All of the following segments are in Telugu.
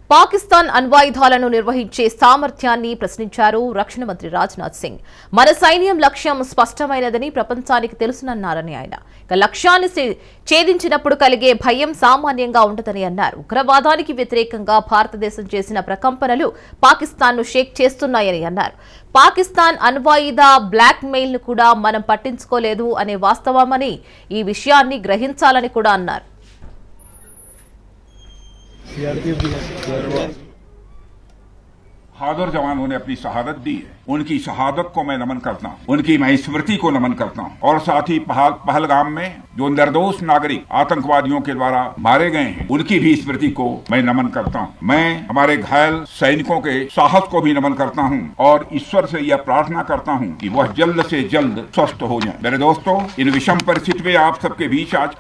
పాకిస్తాన్ అణ్వాయుధాలను నిర్వహించే సామర్థ్యాన్ని ప్రశ్నించారు రక్షణ మంత్రి రాజ్నాథ్ సింగ్. మన సైన్యం లక్ష్యం స్పష్టమైనదని ప్రపంచానికి తెలుసునన్నారని ఆయన. లక్ష్యాన్ని ఛేదించినప్పుడు కలిగే భయం సామాన్యంగా ఉండదని అన్నారు. ఉగ్రవాదానికి వ్యతిరేకంగా భారతదేశం చేసిన ప్రకంపనలు పాకిస్తాన్ను షేక్ చేస్తున్నాయని అన్నారు. పాకిస్తాన్ అణ్వాయుధ బ్లాక్ మెయిల్ ను కూడా మనం పట్టించుకోలేదు అనే వాస్తవమని ఈ విషయాన్ని గ్రహించాలని కూడా అన్నారు. बहादुर जवानों ने अपनी शहादत दी है, उनकी शहादत को मैं नमन करता हूँ, उनकी मैं स्मृति को नमन करता हूँ। और साथ ही पहलगाम में जो निर्दोष नागरिक आतंकवादियों के द्वारा मारे गए हैं, उनकी भी स्मृति को मैं नमन करता हूँ। मैं हमारे घायल सैनिकों के साहस को भी नमन करता हूँ और ईश्वर से यह प्रार्थना करता हूँ कि वह जल्द से जल्द स्वस्थ हो जाए। मेरे दोस्तों, इन विषम परिस्थिति में आप सबके बीच आज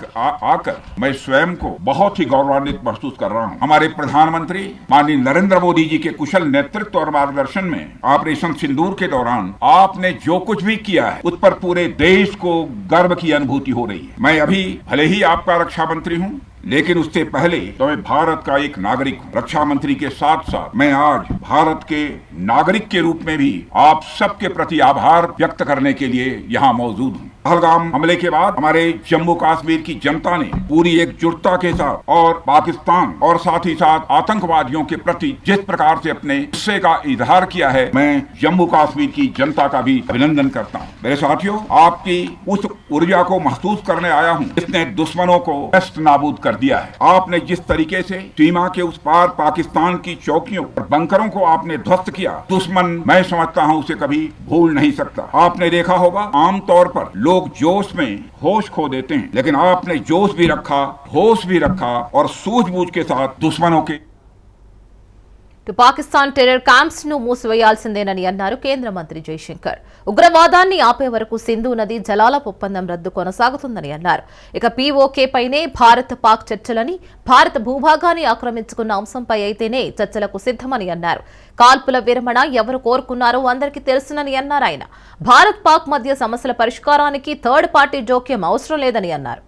आकर मैं स्वयं को बहुत ही गौरवान्वित महसूस कर रहा हूँ। हमारे प्रधानमंत्री माननीय नरेंद्र मोदी जी के कुशल नेतृत्व और मार्गदर्शन में ऑपरेशन सिंदूर के दौरान आपने जो कुछ भी किया है, उस पर पूरे देश को गर्व की अनुभूति हो रही है। मैं अभी भले ही आपका रक्षा मंत्री हूँ, लेकिन उससे पहले तो मैं भारत का एक नागरिक हूँ। रक्षा मंत्री के साथ साथ मैं आज भारत के नागरिक के रूप में भी आप सबके प्रति आभार व्यक्त करने के लिए यहाँ मौजूद हूँ। पहलगाम हमले के बाद हमारे जम्मू कश्मीर की जनता ने पूरी एकजुटता के साथ और पाकिस्तान और साथ ही साथ आतंकवादियों के प्रति जिस प्रकार से अपने गुस्से का इजहार किया है, मैं जम्मू कश्मीर की जनता का भी अभिनंदन करता हूँ। मेरे साथियों, आपकी उस ऊर्जा को महसूस करने आया हूँ जिसने दुश्मनों को नष्ट नाबूद कर दिया है। आपने जिस तरीके से सीमा के उस पार पाकिस्तान की चौकियों और बंकरों को आपने ध्वस्त किया, दुश्मन मैं समझता हूँ उसे कभी भूल नहीं सकता। आपने देखा होगा, आमतौर पर लोग जोश में होश खो देते हैं, लेकिन आपने जोश भी रखा, होश भी रखा और सूझबूझ के साथ दुश्मनों के పాకిస్తాన్ టెర్రర్ క్యాంప్స్ ను మూసివేయాల్సిందేనని అన్నారు కేంద్ర మంత్రి జైశంకర్. ఉగ్రవాదాన్ని ఆపే వరకు సింధు నది జలాల ఒప్పందం రద్దు కొనసాగుతుందని అన్నారు. ఇక పీఓకే పైనే భారత్ పాక్ చర్చలని, భారత భూభాగాన్ని ఆక్రమించుకున్న అంశంపై అయితేనే చర్చలకు సిద్ధమని అన్నారు. కాల్పుల విరమణ ఎవరు కోరుకున్నారో అందరికీ తెలుసునని అన్నారు ఆయన. భారత్ పాక్ మధ్య సమస్యల పరిష్కారానికి థర్డ్ పార్టీ జోక్యం అవసరం లేదని అన్నారు.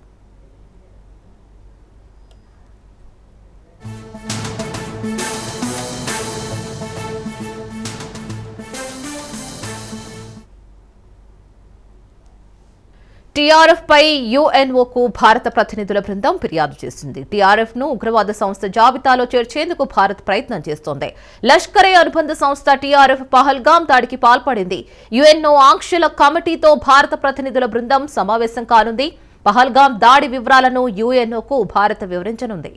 టీఆర్ఎఫ్ పై యుఎన్ఓకు భారత ప్రతినిధుల బృందం ఫిర్యాదు చేసింది. టీఆర్ఎఫ్ ను ఉగ్రవాద సంస్థ జాబితాలో చేర్చేందుకు భారత్ ప్రయత్నం చేస్తోంది. లష్కరే అనుబంధ సంస్థ టీఆర్ఎఫ్ పహల్గాం దాడికి పాల్పడింది. యుఎన్ఓ ఆంక్షల కమిటీతో భారత ప్రతినిధుల బృందం సమావేశం కానుంది. పహల్గాం దాడి వివరాలను యుఎన్ఓకు భారత్ వివరించనుంది.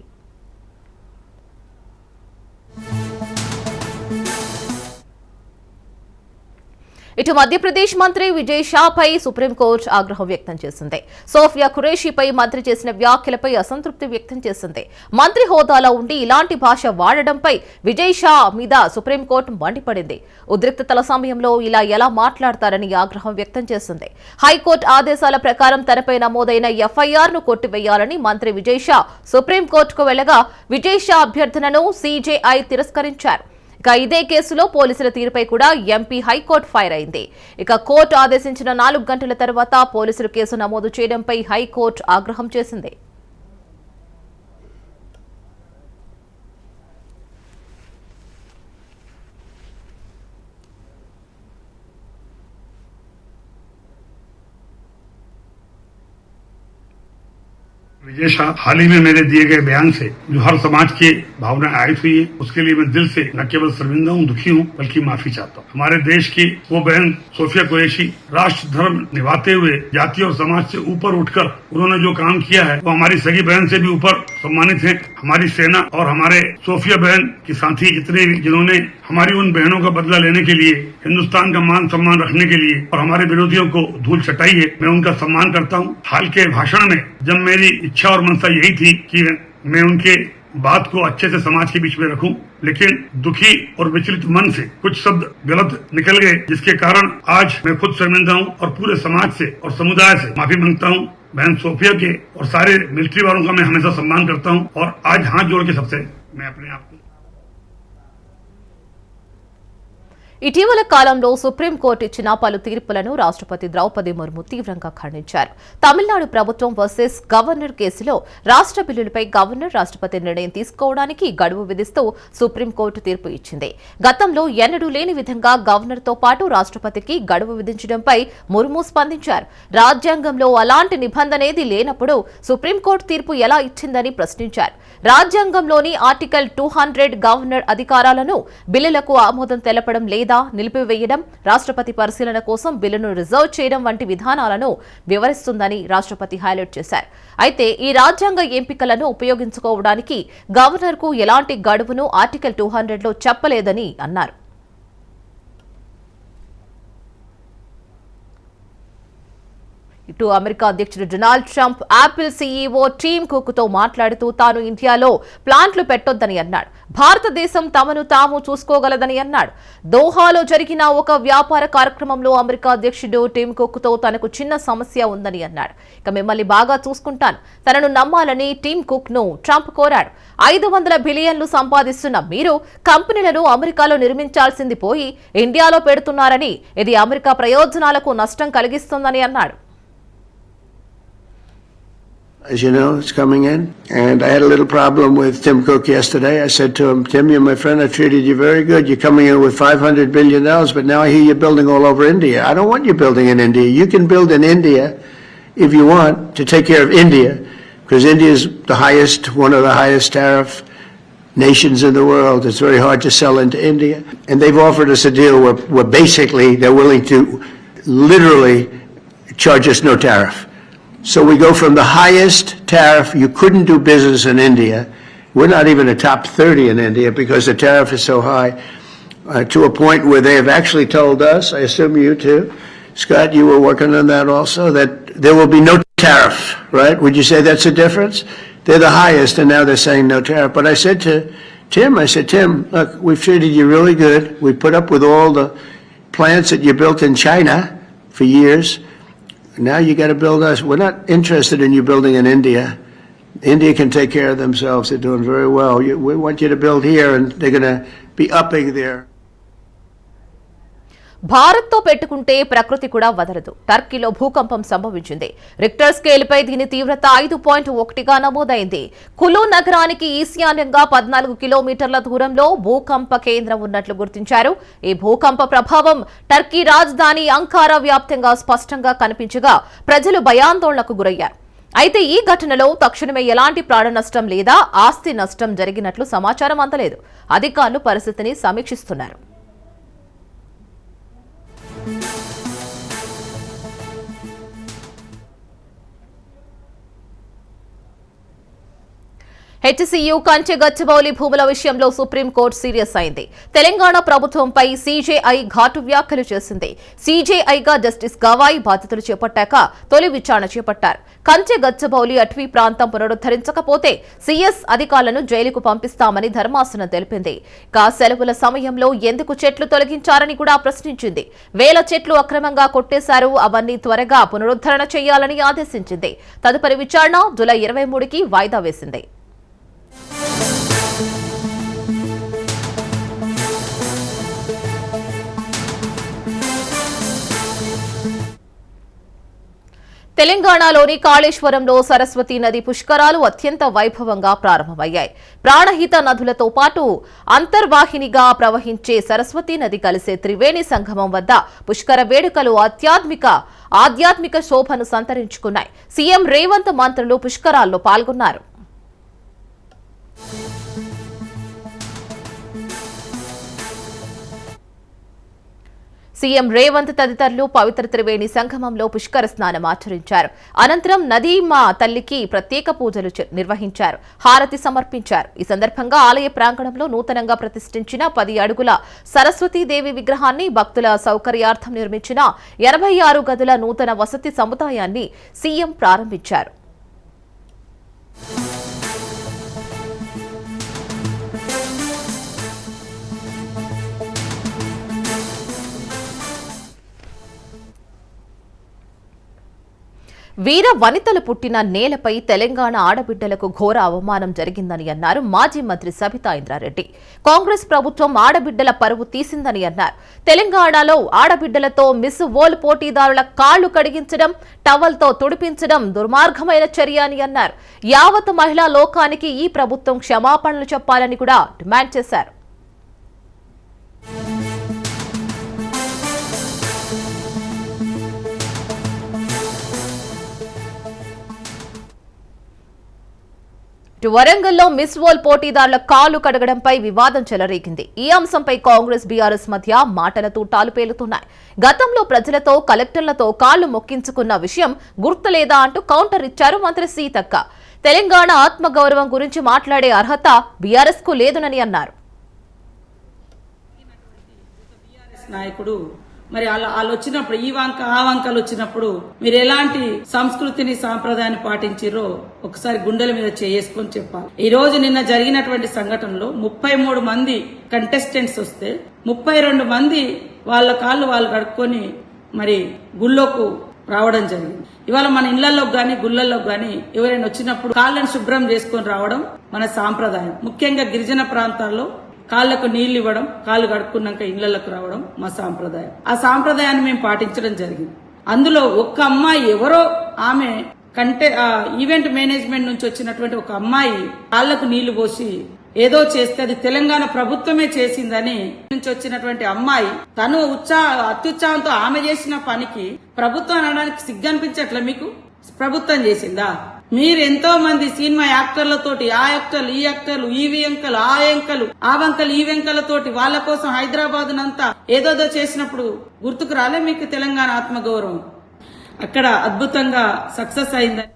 ఇటు మధ్యప్రదేశ్ మంత్రి విజయ్ షాపై సుప్రీంకోర్టు ఆగ్రహం వ్యక్తం చేసింది. సోఫియా ఖురేషీపై మంత్రి చేసిన వ్యాఖ్యలపై అసంతృప్తి వ్యక్తం చేసింది. మంత్రి హోదాలో ఉండి ఇలాంటి భాష వాడడంపై విజయ్ షా మీద సుప్రీంకోర్టు మండిపడింది. ఉద్రిక్తతల సమయంలో ఇలా ఎలా మాట్లాడతారని ఆగ్రహం వ్యక్తం చేసింది. హైకోర్టు ఆదేశాల ప్రకారం తనపై నమోదైన ఎఫ్ఐఆర్ ను కొట్టివేయాలని మంత్రి విజయ్ షా సుప్రీంకోర్టుకు వెళ్లగా విజయ్ షా అభ్యర్థనను సీజేఐ తిరస్కరించారు. ఇక ఇదే కేసులో పోలీసుల తీరుపై కూడా ఎంపీ హైకోర్టు ఫైర్ అయింది. ఇక కోర్టు ఆదేశించిన 4 గంటల తర్వాత పోలీసులు కేసు నమోదు చేయడంపై హైకోర్టు ఆగ్రహం చేసింది. विजय शाह हाल ही में मेरे दिए गए बयान से जो हर समाज की भावना आयत हुई है, उसके लिए मैं दिल से न केवल शर्मिंदा हूँ, दुखी हूँ, बल्कि माफी चाहता हूँ। हमारे देश की वो बहन सोफिया कुरैशी राष्ट्र धर्म निभाते हुए जाति और समाज से ऊपर उठकर उन्होंने जो काम किया है वो हमारी सगी बहन से भी ऊपर सम्मानित है। हमारी सेना और हमारे सोफिया बहन के साथी जितने भी जिन्होंने हमारी उन बहनों का बदला लेने के लिए, हिंदुस्तान का मान सम्मान रखने के लिए और हमारे विरोधियों को धूल चटाई है, मैं उनका सम्मान करता हूँ। हाल के भाषण में जब मेरी इच्छा और मनसा यही थी कि मैं उनके बात को अच्छे से समाज के बीच में रखूं, लेकिन दुखी और विचलित मन से कुछ शब्द गलत निकल गए, जिसके कारण आज मैं खुद शर्मिंदा हूं और पूरे समाज से और समुदाय से माफी मांगता हूं। बहन सोफिया के और सारे मिलिट्री वालों का मैं हमेशा सम्मान करता हूं और आज हाथ जोड़ के सबसे मैं अपने आप को ఇటీవల కాలంలో సుప్రీంకోర్టు ఇచ్చిన పలు తీర్పులను రాష్ట్రపతి ద్రౌపది ముర్ము తీవ్రంగా ఖండించారు. తమిళనాడు ప్రభుత్వం వర్సెస్ గవర్నర్ కేసులో రాష్ట్ర బిల్లులపై గవర్నర్ రాష్ట్రపతి నిర్ణయం తీసుకోవడానికి గడువు విధిస్తూ సుప్రీంకోర్టు తీర్పు ఇచ్చింది. గతంలో ఎన్నడూ లేని విధంగా గవర్నర్తో పాటు రాష్ట్రపతికి గడువు విధించడంపై ముర్ము స్పందించారు. రాజ్యాంగంలో అలాంటి నిబంధనేది లేనప్పుడు సుప్రీంకోర్టు తీర్పు ఎలా ఇచ్చిందని ప్రశ్నించారు. రాజ్యాంగంలోని ఆర్టికల్ 200 గవర్నర్ అధికారాలను బిల్లులకు ఆమోదం తెలపడం లేదా నిలిపివేయడం, రాష్ట్రపతి పరిశీలన కోసం బిల్లును రిజర్వ్ చేయడం వంటి విధానాలను వివరిస్తుందని రాష్ట్రపతి హైలైట్ చేశారు. అయితే ఈ రాజ్యాంగ ఎంపికలను ఉపయోగించుకోవడానికి గవర్నర్కు ఎలాంటి గడువును ఆర్టికల్ 200లో చెప్పలేదని అన్నారు. ఇటు అమెరికా అధ్యక్షుడు Donald Trump Apple CEO team cook తో మాట్లాడుతూ తాను ఇండియాలో ప్లాంట్లు పెట్టొద్దని అన్నాడు. భారతదేశం తమను తాము చూసుకోగలదని అన్నాడు. దోహాలో జరిగిన ఒక వ్యాపార కార్యక్రమంలో అమెరికా అధ్యక్షుడు టీమ్ కుక్ తో తనకు చిన్న సమస్య ఉందని అన్నాడు. ఇక మిమ్మల్ని బాగా చూసుకుంటాను, తనను నమ్మాలని టీమ్ కుక్ ను ట్రంప్ కోరాడు. 500 బిలియన్లు సంపాదిస్తున్న మీరు కంపెనీలను అమెరికాలో నిర్మించాల్సింది పోయి ఇండియాలో పెడుతున్నారని, ఇది అమెరికా ప్రయోజనాలకు నష్టం కలిగిస్తుందని అన్నాడు. As you know, it's coming in. And I had a little problem with Tim Cook yesterday. I said to him, Tim, you're my friend. I treated you very good. You're coming in with $500 billion, but now I hear you're building all over India. I don't want you building in India. You can build in India if you want to take care of India, because India is one of the highest tariff nations in the world. It's very hard to sell into India. And they've offered us a deal where basically they're willing to literally charge us no tariff. So we go from the highest tariff, you couldn't do business in India. We're not even a top 30 in India because the tariff is so high, to a point where they have actually told us, I assume you too, Scott, you were working on that also, that there will be no tariff, right? Would you say that's a difference? They're the highest and now they're saying no tariff. But I said to Tim, look, we've treated you really good. We put up with all the plants that you built in China for years. Now you got to build us. We're not interested in you building in India. India can take care of themselves. They're doing very well. We want you to build here, and they're going to be upping their. భారత్తో పెట్టుకుంటే ప్రకృతి కూడా వదలదు. టర్కీలో భూకంపం సంభవించింది. రిక్టర్ స్కేల్పై దీని తీవ్రత 5.1గా నమోదైంది. కులు నగరానికి ఈశాన్యంగా 14 కిలోమీటర్ల దూరంలో భూకంప కేంద్రం ఉన్నట్లు గుర్తించారు. ఈ భూకంప ప్రభావం టర్కీ రాజధాని అంకారా వ్యాప్తంగా స్పష్టంగా కనిపించగా ప్రజలు భయాందోళనకు గురయ్యారు. అయితే ఈ ఘటనలో తక్షణమే ఎలాంటి ప్రాణ నష్టం లేదా ఆస్తి నష్టం జరిగినట్లు సమాచారం అందలేదు. అధికారులు పరిస్థితిని సమీక్షిస్తున్నారు. హెచ్సీయూ కంచె గచ్చిబౌలి భూముల విషయంలో సుప్రీంకోర్టు సీరియస్ అయింది. తెలంగాణ ప్రభుత్వంపై సీజేఐ ఘాటు వ్యాఖ్యలు చేసింది. సీజేఐగా జస్టిస్ గవాయి బాధ్యతలు చేపట్టాక తొలి విచారణ చేపట్టారు. కంచె గచ్చిబౌలి అటవీ ప్రాంతం పునరుద్ధరించకపోతే సీఎస్ అధికారులను జైలుకు పంపిస్తామని ధర్మాసనం తెలిపింది. సెలవుల సమయంలో ఎందుకు చెట్లు తొలగించారని కూడా ప్రశ్నించింది. వేల చెట్లు అక్రమంగా కొట్టేశారు, అవన్నీ త్వరగా పునరుద్ధరణ చేయాలని ఆదేశించింది. తదుపరి విచారణ జూలై 23కి వాయిదా వేసింది. తెలంగాణలోని కాళేశ్వరంలో సరస్వతి నది పుష్కరాలు అత్యంత వైభవంగా ప్రారంభమయ్యాయి. ప్రాణహిత నదులతో పాటు అంతర్వాహినిగా ప్రవహించే సరస్వతి నది కలిసే త్రివేణి సంగమం వద్ద పుష్కర వేడుకలు ఆధ్యాత్మిక శోభను సంతరించుకున్నాయి. సీఎం రేవంత్ మంత్రులు పుష్కరాల్లో పాల్గొన్నారు. సీఎం రేవంత్ తదితరులు పవిత్ర త్రివేణి సంగమంలో పుష్కర స్నానం ఆచరించారు. అనంతరం నదీమా తల్లికి ప్రత్యేక పూజలు నిర్వహించారు, హారతి సమర్పించారు. ఈ సందర్భంగా ఆలయ ప్రాంగణంలో నూతనంగా ప్రతిష్ఠించిన 10 అడుగుల సరస్వతీదేవి విగ్రహాన్ని, భక్తుల సౌకర్యార్థం నిర్మించిన 86 గదుల నూతన వసతి సముదాయాన్ని సీఎం ప్రారంభించారు. వీర వనితలు పుట్టిన నేలపై తెలంగాణ ఆడబిడ్డలకు ఘోర అవమానం జరిగిందని అన్నారు మాజీ మంత్రి సబితా ఇంద్రారెడ్డి. కాంగ్రెస్ ప్రభుత్వం ఆడబిడ్డల పరువు తీసిందని అన్నారు. తెలంగాణలో ఆడబిడ్డలతో మిస్ వరల్డ్ పోటీదారుల కాళ్లు కడిగించడం, టవల్తో తుడిపించడం దుర్మార్గమైన చర్య అని అన్నారు. యావత్ మహిళా లోకానికి ఈ ప్రభుత్వం క్షమాపణలు చెప్పాలని కూడా డిమాండ్ చేశారు. వరంగల్లో మిస్ వరల్డ్ పోటీదారుల కాలు కడగడంపై వివాదం చెలరేగింది. ఈ అంశంపై కాంగ్రెస్ బీఆర్ఎస్ మధ్య మాటల తూటాలు పేలుతున్నాయి. గతంలో ప్రజలతో కలెక్టర్లతో కాళ్లు మొక్కించుకున్న విషయం గుర్తులేదా అంటూ కౌంటర్ ఇచ్చారు మంత్రి సీతక్క. తెలంగాణ ఆత్మగౌరవం గురించి మాట్లాడే అర్హత బీఆర్ఎస్ కు లేదునని అన్నారు. నాయకుడు మరి వాళ్ళు వచ్చినప్పుడు ఈ వంక ఆ వంకలు వచ్చినప్పుడు మీరు ఎలాంటి సంస్కృతిని సాంప్రదాయాన్ని పాటించిరో ఒకసారి గుండెల మీద చేసుకొని చెప్పాలి. ఈ రోజు నిన్న జరిగినటువంటి సంఘటనలో 33 మంది కంటెస్టెంట్స్ వస్తే 32 మంది వాళ్ళ కాళ్ళు వాళ్ళు కడుక్కొని మరి గుళ్ళోకు రావడం జరిగింది. ఇవాళ మన ఇళ్లలోకి గాని గుళ్ళల్లోకి గాని ఎవరైనా వచ్చినప్పుడు కాళ్ళని శుభ్రం చేసుకొని రావడం మన సాంప్రదాయం. ముఖ్యంగా గిరిజన ప్రాంతాల్లో కాళ్లకు నీళ్లు ఇవ్వడం, కాళ్ళు కడుక్కున్నాక ఇళ్లకు రావడం మా సాంప్రదాయం. ఆ సాంప్రదాయాన్ని మేము పాటించడం జరిగింది. అందులో ఒక్క అమ్మాయి ఎవరో ఆమె ఈవెంట్ మేనేజ్మెంట్ నుంచి వచ్చినటువంటి ఒక అమ్మాయి కాళ్లకు నీళ్లు పోసి ఏదో చేస్తే అది తెలంగాణ ప్రభుత్వమే చేసిందని నుంచి వచ్చినటువంటి అమ్మాయి తను అత్యుత్సాహంతో ఆమె చేసిన పనికి ప్రభుత్వం అనడానికి సిగ్గనిపించట్లే మీకు? ప్రభుత్వం చేసిందా? మీరు ఎంతో మంది సినిమా యాక్టర్లతోటి ఆ యాక్టర్లు ఈ యాక్టర్లు ఈ వెంకలు ఆ వెంకలు ఆ వంకలు ఈ వెంకలతోటి వాళ్ళ కోసం హైదరాబాద్ నంతా ఏదోదో చేసినప్పుడు గుర్తుకు రాలే మీకు తెలంగాణ ఆత్మగౌరవం? అక్కడ అద్భుతంగా సక్సెస్ అయిందని.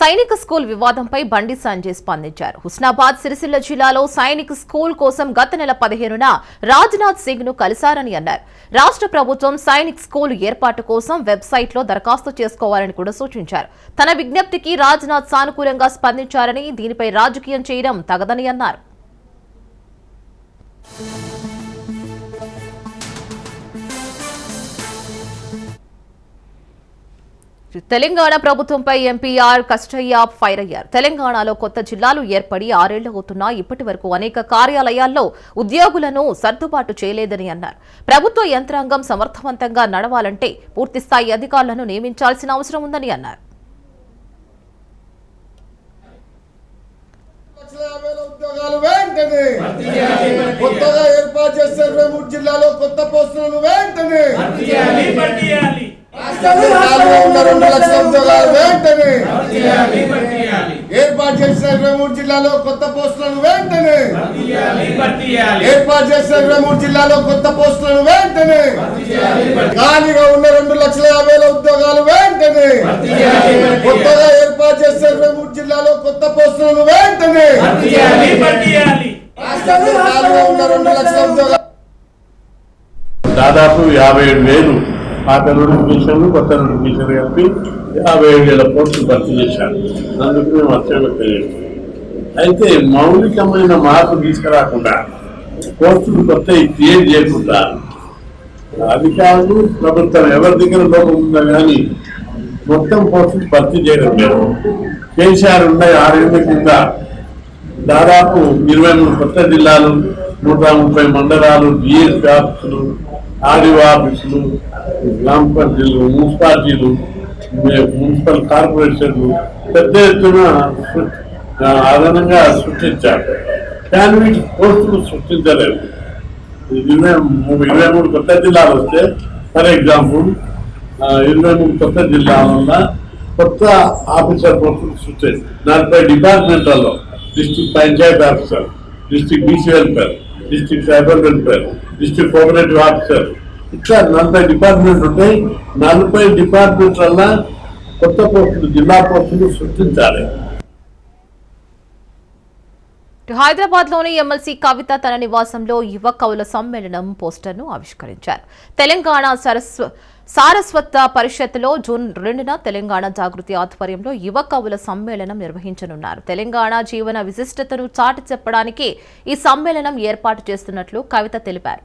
సైనిక స్కూల్ వివాదంపై బండి సంజయ్ స్పందించారు. హుస్నాబాద్ సిరిసిల్ల జిల్లాలో సైనిక స్కూల్ కోసం గత నెల 15న రాజ్నాథ్ సింగ్ ను కలిశారని అన్నారు. రాష్ట్ర ప్రభుత్వం సైనిక్ స్కూల్ ఏర్పాటు కోసం వెబ్సైట్లో దరఖాస్తు చేసుకోవాలని కూడా సూచించారు. తన విజ్ఞప్తికి రాజ్నాథ్ సానుకూలంగా స్పందించారని, దీనిపై రాజకీయం చేయడం తగదని అన్నారు. తెలంగాణ ప్రభుత్వంపై ఎంపీఆర్ కష్టయ్య ఫైర్ అయ్యారు. తెలంగాణలో కొత్త జిల్లాలు ఏర్పడి 6 ఏళ్లు అవుతున్నా ఇప్పటి వరకు అనేక కార్యాలయాల్లో ఉద్యోగులను సర్దుబాటు చేయలేదని అన్నారు. ప్రభుత్వ యంత్రాంగం సమర్థవంతంగా నడవాలంటే పూర్తిస్థాయి అధికారులను నియమించాల్సిన అవసరం ఉందని అన్నారు. కొత్తగా ఏర్పాటు చేసే 23 జిల్లాలో కొత్త పోస్టులను వెంటనే 2 లక్షల ఉద్యోగాలు వెంటనే ఏర్పాటు చేసిన 23 జిల్లాలో కొత్త పోస్టులను వెంటనే ఏర్పాటు చేసిన 23 జిల్లాలో కొత్త పోస్టులను వెంటనే ఖాళీగా ఉన్న 2,50,000 ఉద్యోగాలు వెంటనే కొత్తగా ఏర్పాటు చేసిన 23 జిల్లాలో కొత్త పోస్టులను వెంటనే ఖాళీగా ఉన్న 2 లక్షల ఉద్యోగాలు దాదాపు 57,000 పాత నోటిఫికేషన్లు కొత్త నోటిఫికేషన్లు కలిపి 57,000 పోస్టులు భర్తీ చేశారు. అందుకు మేము అత్యంత తెలియదు. అయితే మౌలికమైన మార్పు తీసుకురాకుండా పోస్టులు కొత్త క్రియేట్ చేయకుండా అధికారులు ప్రభుత్వం ఎవరి దగ్గర లోపం ఉందా కానీ మొత్తం పోస్టులు భర్తీ చేయడం లేదు. కేసీఆర్ ఉండే 6 ఏళ్ల కింద దాదాపు 23 కొత్త జిల్లాలు, 130 మండలాలు, డిఎస్పీ ఆఫీసులు, ఆర్డీఓ ఆఫీసులు, గ్రామ పంచాయతీలు, మున్సిపాలిటీలు, మున్సిపల్ కార్పొరేషన్లు పెద్ద ఎత్తున అదనంగా సృష్టించారు. కానీ వీటి పోస్టులు సృష్టించలేదు. 23 కొత్త జిల్లాలు వస్తే ఫర్ ఎగ్జాంపుల్ 23 కొత్త జిల్లాల వల్ల కొత్త ఆఫీసర్ పోస్టులు సృష్టించారు. 40 డిపార్ట్మెంట్లలో district panchayat officer, district BC welfare, district cyber welfare, district cooperative officer, ఇట్లా 40 డిపార్ట్మెంట్ ఉంటాయి. 40 డిపార్ట్మెంట్ల కొత్త పోస్టులు, జిల్లా పోస్టులు సృష్టించాలి. హైదరాబాద్ లోని ఎమ్మెల్సీ కవిత తన నివాసంలో యువ కవుల సమ్మేళనం పోస్టర్ను ఆవిష్కరించారు. తెలంగాణ సారస్వత పరిషత్లో జూన్ 2న తెలంగాణ జాగృతి ఆధ్వర్యంలో యువ కవుల సమ్మేళనం నిర్వహించనున్నారు. తెలంగాణ జీవన విశిష్టతను చాటి చెప్పడానికి ఈ సమ్మేళనం ఏర్పాటు చేస్తున్నట్లు కవిత తెలిపారు.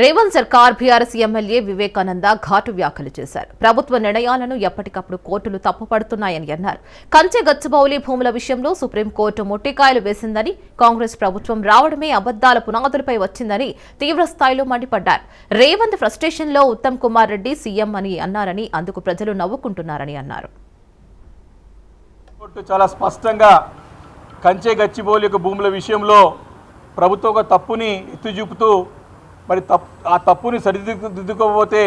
రేవంత్ సర్కార్ బీఆర్ఎస్ ఎమ్మెల్యే వివేకానంద ఘాటు వ్యాఖ్యలు చేశారు. ప్రభుత్వ నిర్ణయాలను ఎప్పటికప్పుడు కోర్టులు తప్పుపడుతున్నాయని అన్నారు. కంచె గచ్చిబౌలి భూముల విషయంలో సుప్రీంకోర్టు మొట్టికాయలు వేసిందని, కాంగ్రెస్ ప్రభుత్వం రావడమే అబద్దాల పునాదులపై వచ్చిందని తీవ్రస్థాయిలో మండిపడ్డారు. రేవంత్ ఫ్రస్ట్రేషన్లో ఉత్తమ్ కుమార్ రెడ్డి సీఎం అని అన్నారని, అందుకు ప్రజలు నవ్వుకుంటున్నారని అన్నారు. కోర్టు చాలా స్పష్టంగా కంచె గచ్చిబౌలి భూముల విషయంలో ప్రభుత్వం ఒక తప్పుని ఎత్తి చూపుతూ మరి ఆ తప్పుని సరిదిద్దుకోకపోతే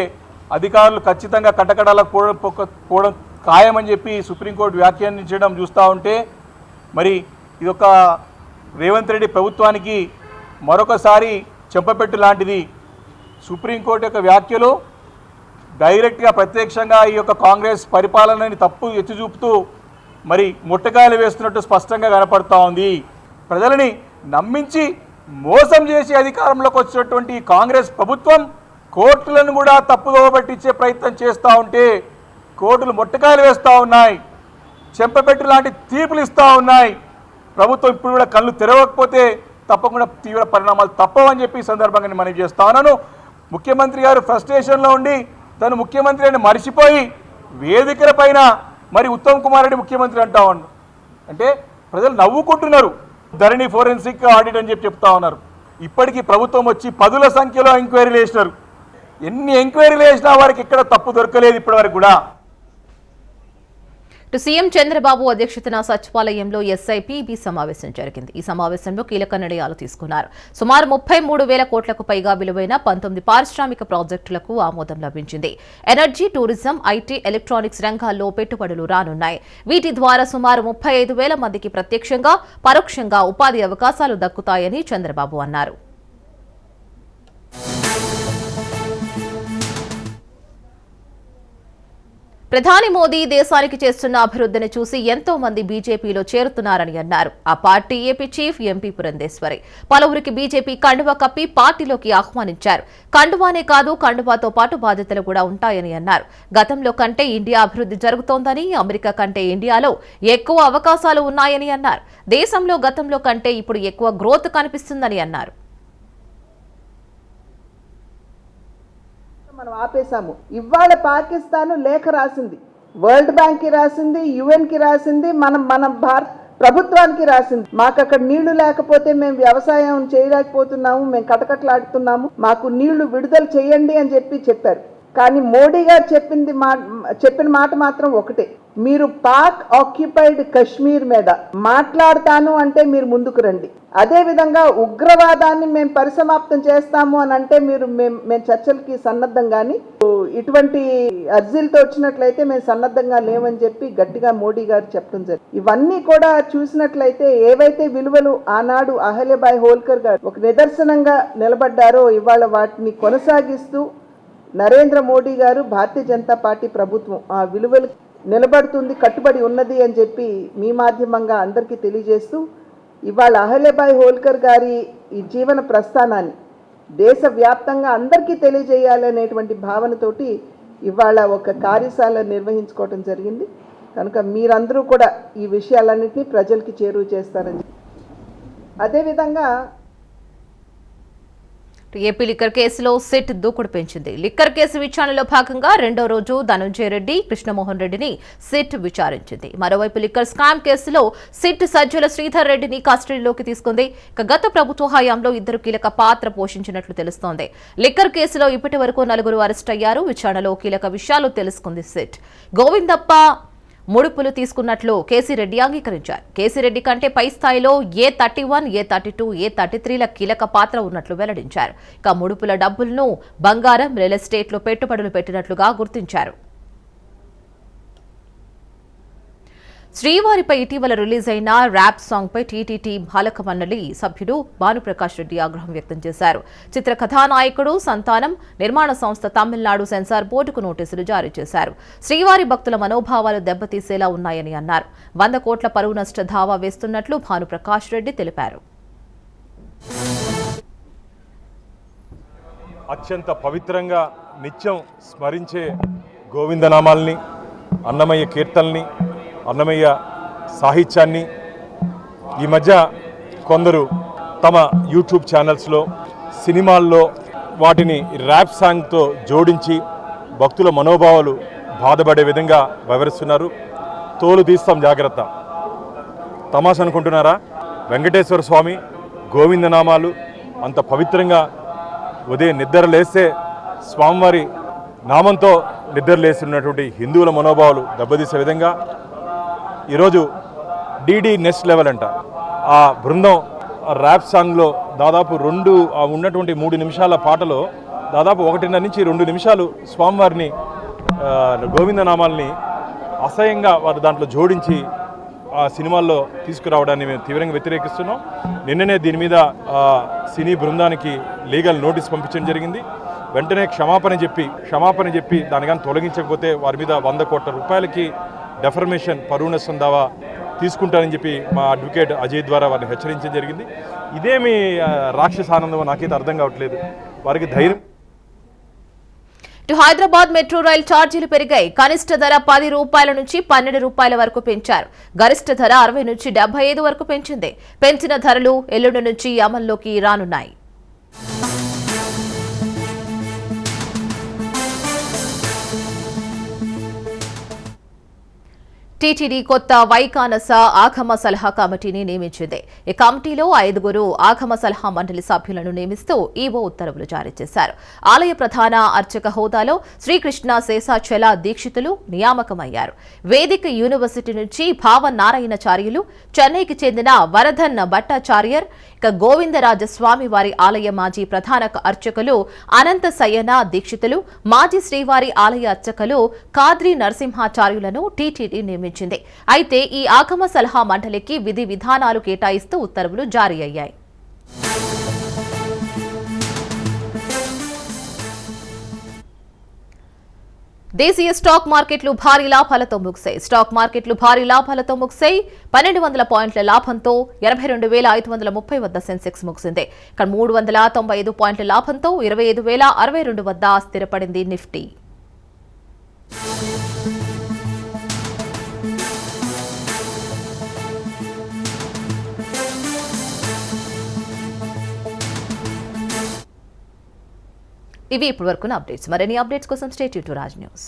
అధికారులు ఖచ్చితంగా కటకటాలకు పోవడం ఖాయమని చెప్పి సుప్రీంకోర్టు వ్యాఖ్యానించడం చూస్తూ ఉంటే మరి ఇదొక రేవంత్ రెడ్డి ప్రభుత్వానికి మరొకసారి చెంపపెట్టు లాంటిది. సుప్రీంకోర్టు యొక్క వ్యాఖ్యలు డైరెక్ట్గా ప్రత్యక్షంగా ఈ యొక్క కాంగ్రెస్ పరిపాలనని తప్పు ఎత్తి చూపుతూ మరి ముట్టకాయలు వేస్తున్నట్టు స్పష్టంగా కనపడుతూ ఉంది. ప్రజలని నమ్మించి మోసం చేసి అధికారంలోకి వచ్చినటువంటి కాంగ్రెస్ ప్రభుత్వం కోర్టులను కూడా తప్పుదోవ పట్టించే ప్రయత్నం చేస్తూ ఉంటే కోర్టులు ముట్టకాయలు వేస్తూ ఉన్నాయి, చెంపపెట్టు లాంటి తీర్పులు ఇస్తూ ఉన్నాయి. ప్రభుత్వం ఇప్పుడు కూడా కళ్ళు తెరవకపోతే తప్పకుండా తీవ్ర పరిణామాలు తప్పవని చెప్పి ఈ సందర్భంగా నేను మనవి చేస్తా ఉన్నాను. ముఖ్యమంత్రి గారు ఫ్రస్ట్రేషన్లో ఉండి తను ముఖ్యమంత్రి అని మరిచిపోయి వేదికల పైన మరి ఉత్తమ్ కుమార్ రెడ్డి ముఖ్యమంత్రి అంటా ఉన్నారు. అంటే ప్రజలు నవ్వుకుంటున్నారు. ధరణి ఫోరెన్సిక్ ఆడిట్ అని చెప్తా ఉన్నారు. ఇప్పటికీ ప్రభుత్వం వచ్చి 10ల సంఖ్యలో ఎంక్వైరీలు వేసినారు. ఎన్ని ఎంక్వైరీలు వేసినా వారికి ఎక్కడ తప్పు దొరకలేదు ఇప్పటివరకు కూడా. సీఎం చంద్రబాబు అధ్యక్షతన సచివాలయంలో ఎస్ఐపిబి సమావేశం జరిగింది. ఈ సమావేశంలో కీలక నిర్ణయాలు తీసుకున్నారు. సుమారు 33,000 కోట్లకు పైగా విలువైన 19 పారిశ్రామిక ప్రాజెక్టులకు ఆమోదం లభించింది. ఎనర్జీ, టూరిజం, ఐటీ, ఎలక్ట్రానిక్స్ రంగాల్లో పెట్టుబడులు రానున్నాయి. వీటి ద్వారా సుమారు 35,000 మందికి ప్రత్యక్షంగా, పరోక్షంగా ఉపాధి అవకాశాలు దక్కుతాయని చంద్రబాబు అన్నారు. ప్రధాని మోదీ దేశానికి చేస్తున్న అభివృద్ధిని చూసి ఎంతో మంది బీజేపీలో చేరుతున్నారని అన్నారు. ఆ party AP chief MP Purandeswari పలువురికి బీజేపీ కండువా కప్పి పార్టీలోకి ఆహ్వానించారు. కండువానే కాదు, కండువాతో పాటు బాధ్యతలు కూడా ఉంటాయని అన్నారు. గతంలో కంటే ఇండియా అభివృద్ధి జరుగుతోందని, అమెరికా కంటే ఇండియాలో ఎక్కువ అవకాశాలు ఉన్నాయని అన్నారు. దేశంలో గతంలో కంటే ఇప్పుడు ఎక్కువ గ్రోత్ కనిపిస్తుందని అన్నారు. మనం ఆపేశాము. ఇవాళ పాకిస్తాన్ లేఖ రాసింది, వరల్డ్ బ్యాంక్ కి రాసింది, UN కి రాసింది, మన భారత ప్రభుత్వానికి రాసింది. మాకు అక్కడ నీళ్లు లేకపోతే మేము వ్యవసాయం చేయలేకపోతున్నాము, మేము కటకట్లాడుతున్నాము, మాకు నీళ్లు విడుదల చేయండి అని చెప్పారు. కానీ మోడీ గారు చెప్పిన మాట మాత్రం ఒకటే, మీరు పాక్ ఆక్యుపైడ్ కశ్మీర్ మీద మాట్లాడతాను అంటే మీరు ముందుకు రండి. అదే విధంగా ఉగ్రవాదాన్ని మేము పరిసమాప్తం చేస్తాము అని అంటే మేము చర్చలకి సన్నద్ధం, కానీ ఇటువంటి అర్జీలతో వచ్చినట్లయితే మేము సన్నద్ధంగా లేవని చెప్పి గట్టిగా మోడీ గారు చెప్పడం జరిగింది. ఇవన్నీ కూడా చూసినట్లయితే ఏవైతే విలువలు ఆనాడు అహల్యబాయ్ హోల్కర్ గారు ఒక నిదర్శనంగా నిలబడ్డారో ఇవాళ వాటిని కొనసాగిస్తూ నరేంద్ర మోడీ గారు, భారతీయ జనతా పార్టీ ప్రభుత్వం ఆ విలువలు నిలబడుతుంది, కట్టుబడి ఉన్నది అని చెప్పి మీ మాధ్యమంగా అందరికీ తెలియజేస్తూ ఇవాళ అహల్యబాయ్ హోల్కర్ గారి ఈ జీవన ప్రస్థానాన్ని దేశవ్యాప్తంగా అందరికీ తెలియజేయాలనేటువంటి భావనతోటి ఇవాళ ఒక కార్యశాల నిర్వహించుకోవడం జరిగింది. కనుక మీరందరూ కూడా ఈ విషయాలన్నింటినీ ప్రజలకి చేరువ చేస్తారని. అదేవిధంగా ఏపీ లిక్కర్ కేసులో సిట్ దూకుడు పెంచింది. లిక్కర్ కేసు విచారణలో భాగంగా రెండో రోజు ధనంజయ రెడ్డి, కృష్ణమోహన్ రెడ్డిని సిట్ విచారించింది. మరోవైపు లిక్కర్ స్కామ్ కేసులో సిట్ సజ్జల శ్రీధర్ రెడ్డిని కస్టడీలోకి తీసుకుంది. గత ప్రభుత్వ హయాంలో ఇద్దరు కీలక పాత్ర పోషించినట్లు తెలుస్తోంది. లిక్కర్ కేసులో ఇప్పటి వరకు 4 అరెస్ట్ అయ్యారు. విచారణలో కీలక విషయాలు తెలుసుకుంది సిట్. గోవిందప్ప ముడుపులు తీసుకున్నట్లు కేసీరెడ్డి అంగీకరించారు. కేసీరెడ్డి కంటే పై స్థాయిలో A31, A32, A33ల కీలక పాత్ర ఉన్నట్లు వెల్లడించారు. ఇక ముడుపుల డబ్బులను బంగారం, రియల్ ఎస్టేట్లో పెట్టుబడులు పెట్టినట్లుగా గుర్తించారు. శ్రీవారిపై ఇటీవల రిలీజ్ అయిన ర్యాప్ సాంగ్ పై టీటీటీ పాలక మండలి సభ్యుడు భానుప్రకాష్ రెడ్డి ఆగ్రహం వ్యక్తం చేశారు. చిత్ర కథానాయకుడు సంతానం నిర్మాణ సంస్థ తమిళనాడు సెన్సార్ బోర్డుకు నోటీసులు జారీ చేశారు. శ్రీవారి భక్తుల మనోభావాలు దెబ్బతీసేలా ఉన్నాయని అన్నారు. 100 కోట్ల పరువు నష్ట దావా వేస్తున్నట్లు భానుప్రకాష్ రెడ్డి తెలిపారు. అత్యంత పవిత్రంగా నిత్యం స్మరించే గోవిందనామాల్ని, అన్నమయ్య కీర్తనల్ని, అన్నమయ్య సాహిత్యాన్ని ఈ మధ్య కొందరు తమ యూట్యూబ్ ఛానల్స్లో, సినిమాల్లో వాటిని ర్యాప్ సాంగ్తో జోడించి భక్తుల మనోభావాలు బాధపడే విధంగా వివరిస్తున్నారు. తోలు తీస్తాం జాగ్రత్త. తమాషా అనుకుంటున్నారా? వెంకటేశ్వర స్వామి గోవిందనామాలు అంత పవిత్రంగా ఉదయం నిద్ర లేస్తే స్వామివారి నామంతో నిద్ర లేస్తున్నటువంటి హిందువుల మనోభావాలు దెబ్బతీసే విధంగా ఈరోజు డీడీ నెక్స్ట్ లెవెల్ అంట ఆ బృందం ర్యాప్ సాంగ్లో దాదాపు ఉన్నటువంటి 3 నిమిషాల పాటలో దాదాపు 1.5 నుంచి 2 నిమిషాలు స్వామివారిని గోవిందనామాల్ని అసహ్యంగా వారు దాంట్లో జోడించి ఆ సినిమాల్లో తీసుకురావడాన్ని మేము తీవ్రంగా వ్యతిరేకిస్తున్నాం. నిన్ననే దీని మీద సినీ బృందానికి లీగల్ నోటీస్ పంపించడం జరిగింది. వెంటనే క్షమాపణ చెప్పి దాని కానీ తొలగించకపోతే వారి మీద 100 కోట్ల రూపాయలకి డెఫర్మేషన్ పరువు నష్టం దావా తీసుకుంటారని చెప్పి మా అడ్వకేట్ అజయ్ ద్వారా వారిని హెచ్చరించడం జరిగింది. ఇదేమి రాక్షసానందమో నాకైతే అర్థం కావట్లేదు. వారికి ధైర్యం. ఇటు హైదరాబాద్ మెట్రో రైల్ ఛార్జీలు పెరిగాయి. కనిష్ట ధర 10 రూపాయల నుంచి 12 రూపాయల వరకు పెంచారు. గరిష్ట ధర 60 నుంచి 75 వరకు పెంచింది. పెంచిన ధరలు ఎల్లుండి నుంచి అమల్లోకి రానున్నాయి. టీటీడీ కొత్త వైకానస ఆగమ సలహా కమిటీని నియమించింది. ఈ కమిటీలో 5 ఆగమ సలహా మండలి సభ్యులను నియమిస్తూ ఈవో ఉత్తర్వులు జారీ చేశారు. ఆలయ ప్రధాన అర్చక హోదాలో శ్రీకృష్ణ శేషాచల దీక్షితులు నియామకమయ్యారు. వేదిక యూనివర్సిటీ నుంచి భావనారాయణాచార్యులు, చెన్నైకి చెందిన వరధన్ భట్టాచార్యర్, ఇక గోవిందరాజస్వామి వారి ఆలయ మాజీ ప్రధాన అర్చకులు అనంత సయ్యన దీక్షితులు, మాజీ శ్రీవారి ఆలయ అర్చకులు కాద్రి నరసింహాచార్యులను టీటీడీ నియమించింది. అయితే ఈ ఆగమ సలహా మండలికి విధి విధానాలు కేటాయిస్తూ ఉత్తర్వులు జారీ అయ్యాయి. దేశీయ స్టాక్ మార్కెట్లు భారీ లాభాలతో ముగిశాయి. స్టాక్ మార్కెట్లు భారీ లాభాలతో ముగిశాయి. 1200 పాయింట్ల లాభంతో 82,530 వద్ద సెన్సెక్స్ ముగిసింది. ఇక్కడ 395 పాయింట్ల లాభంతో 25,062 వద్ద స్థిరపడింది నిఫ్టీ. ఇవి ఇప్పటివరకు అప్డేట్స్. మరిన్ని అప్డేట్స్ కోసం stay tune to Raj news.